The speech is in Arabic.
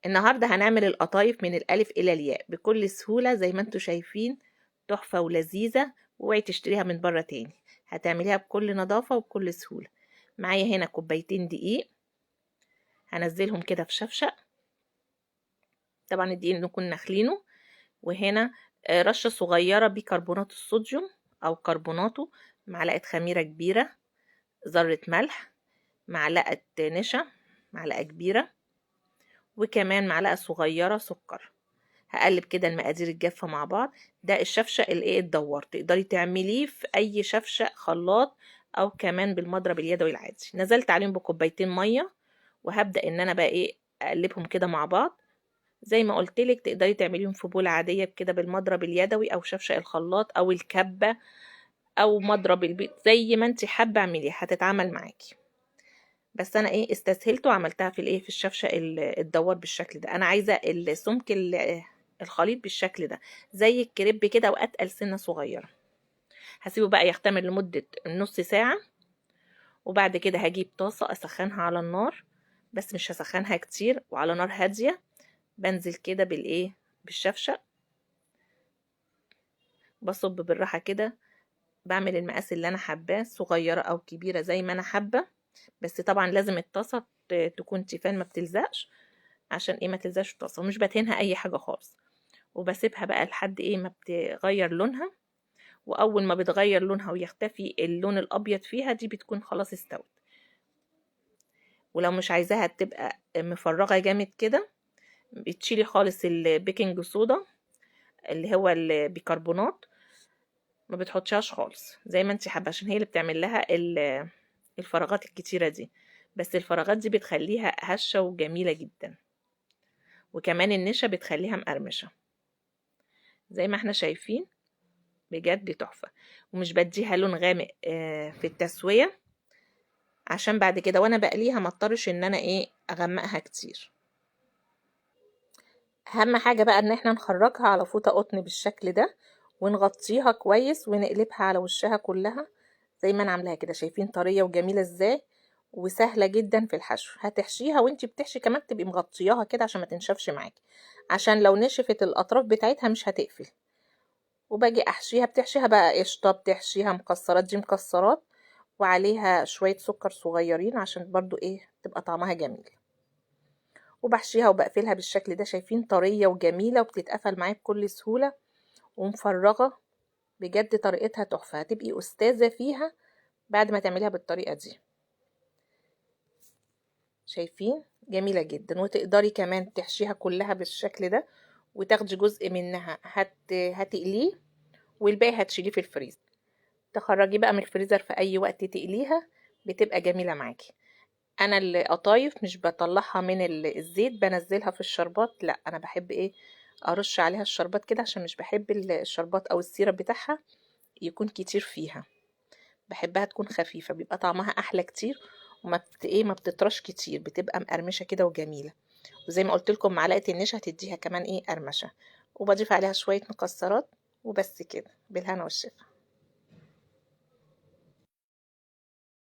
النهاردة هنعمل القطايف من الألف إلى الياء بكل سهولة زي ما انتوا شايفين، تحفة ولذيذة. واوعي تشتريها من بره تاني، هتعمليها بكل نظافة وبكل سهولة. معايا هنا كوبايتين دقيق، هنزلهم كده في شفشق. طبعا الدقيق نكون نخلينه. وهنا رشة صغيرة بيكربونات الصوديوم أو كربوناته، معلقة خميرة كبيرة، ذرة ملح، معلقة نشا معلقة كبيرة، وكمان معلقة صغيرة سكر. هقلب كده المقادير الجافة مع بعض. ده الشفشق الايه الدوار، تقدري تعمليه في اي شفشق خلاط او كمان بالمضرب اليدوي العادي. نزلت عليهم بكوبايتين ميه، وهبدأ ان انا بقى ايه اقلبهم كده مع بعض. زي ما قلت لك تقدري تعمليهم في بولة عادية كده بالمضرب اليدوي او شفشق الخلاط او الكبة او مضرب البيت، زي ما انت حابة اعمليها هتتعمل معاكي. بس انا ايه استسهلت وعملتها في الايه في الشفشق الدوار بالشكل ده. انا عايزه السمك الخليط بالشكل ده زي الكريب كده، واتقل سنه صغيره. هسيبه بقى يختمر لمده نص ساعه، وبعد كده هجيب طاسه اسخنها على النار، بس مش هسخنها كتير، وعلى نار هاديه. بنزل كده بالايه بالشفشق، بصب بالراحه كده، بعمل المقاس اللي انا حباه صغيره او كبيره زي ما انا حابه. بس طبعا لازم الطاسه تكون تيفال ما بتلزقش، عشان ايه ما تلزقش الطاسه، ومش بدهنها اي حاجه خالص. وبسيبها بقى لحد ايه ما بتغير لونها. واول ما بتغير لونها ويختفي اللون الابيض فيها، دي بتكون خلاص استوت. ولو مش عايزاها تبقى مفرغه جامد كده، بتشيلي خالص البيكنج صودا اللي هو البيكربونات، ما بتحطشاش خالص زي ما انت حابه، عشان هي اللي بتعمل لها الفراغات الكتيره دي. بس الفراغات دي بتخليها هشه وجميله جدا، وكمان النشا بتخليها مقرمشه زي ما احنا شايفين. بجد تحفة. ومش بديها لون غامق في التسوية، عشان بعد كده وانا بقليها ما اضطرش ان انا ايه اغمقها كتير. اهم حاجة بقى ان احنا نخرجها على فوطة قطن بالشكل ده، ونغطيها كويس ونقلبها على وشها كلها زي ما انا عاملاها كده. شايفين طرية وجميلة ازاي، وسهلة جدا في الحشو. هتحشيها وانتي بتحشي كمان تبقي مغطياها كده عشان ما تنشفش معاكي، عشان لو نشفت الاطراف بتاعتها مش هتقفل. وباجي احشيها، بتحشيها بقى قشطه، بتحشيها مكسرات، دي مكسرات وعليها شويه سكر صغيرين عشان برضو ايه تبقى طعمها جميل. وبحشيها وبقفلها بالشكل ده. شايفين طريه وجميله وبتتقفل معايا بكل سهوله ومفرغه. بجد طريقتها تحفه، هتبقي استاذه فيها بعد ما تعمليها بالطريقه دي. شايفين جميله جدا. وتقدري كمان تحشيها كلها بالشكل ده، وتاخدي جزء منها هتقليه، والباقي هتشيليه في الفريزر. تخرجي بقى من الفريزر في اي وقت تقليها، بتبقى جميلة معاكي. انا القطايف مش بطلعها من الزيت بنزلها في الشربات، لا انا بحب ايه ارش عليها الشربات كده، عشان مش بحب الشربات او السيرب بتاعها يكون كتير فيها. بحبها تكون خفيفة، بيبقى طعمها احلى كتير. وما ايه ما بتطرش كتير، بتبقى مقرمشة كده وجميلة. وزي ما قلت لكم معلقة النشا هتديها كمان ايه قرمشة. وبضيف عليها شوية مكسرات، وبس كده بالهنا والشفا.